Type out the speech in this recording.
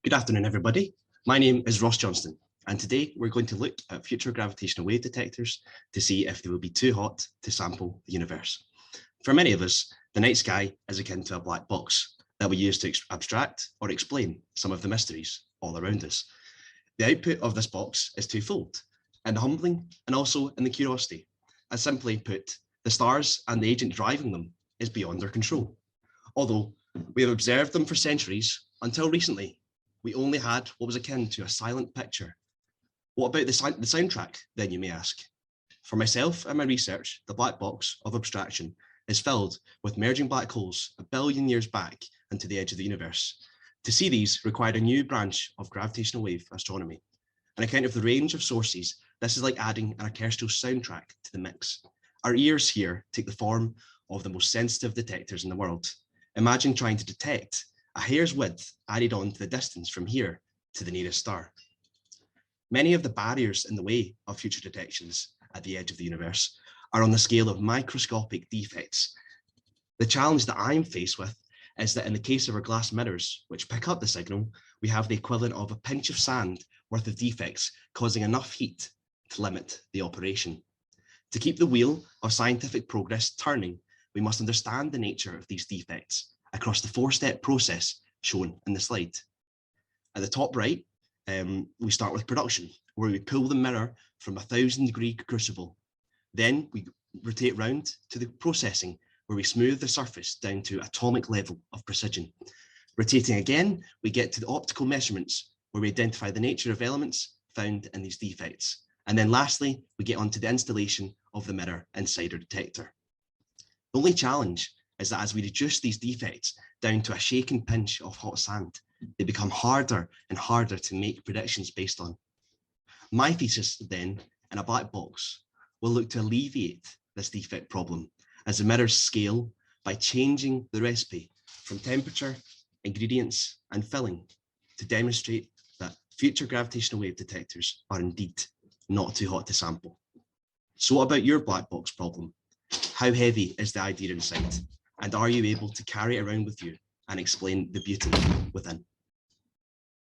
Good afternoon, everybody. My name is Johnston, and today we're going to look at future gravitational wave detectors to see if they will be too hot to sample the universe. For many of us, the night sky is akin to a black box that we use to abstract or explain some of the mysteries all around us. The output of this box is twofold, in the humbling and also in the curiosity. As simply put, the stars and the agent driving them is beyond our control. Although we have observed them for centuries, until recently, we only had what was akin to a silent picture. What about the soundtrack, then, you may ask? For myself and my research, the black box of abstraction is filled with merging black holes a billion years back into the edge of the universe. To see these required a new branch of gravitational wave astronomy. On account of the range of sources, this is like adding an orchestral soundtrack to the mix. Our ears here take the form of the most sensitive detectors in the world. Imagine trying to detect a hair's width added on to the distance from here to the nearest star. Many of the barriers in the way of future detections at the edge of the universe are on the scale of microscopic defects. The challenge that I'm faced with is that in the case of our glass mirrors, which pick up the signal, we have the equivalent of a pinch of sand worth of defects, causing enough heat to limit the operation. To keep the wheel of scientific progress turning, we must understand the nature of these defects across the four-step process shown in the slide. At the top right, we start with production, where we pull the mirror from a 1,000-degree crucible. Then we rotate round to the processing, where we smooth the surface down to atomic level of precision. Rotating again, we get to the optical measurements, where we identify the nature of elements found in these defects. And then lastly, we get onto the installation of the mirror inside our detector. The only challenge is that as we reduce these defects down to a shaken pinch of hot sand, they become harder and harder to make predictions based on. My thesis then, in a black box, will look to alleviate this defect problem as the mirrors scale by changing the recipe from temperature, ingredients, and filling to demonstrate that future gravitational wave detectors are indeed not too hot to sample. So what about your black box problem? How heavy is the idea inside? And are you able to carry it around with you and explain the beauty within?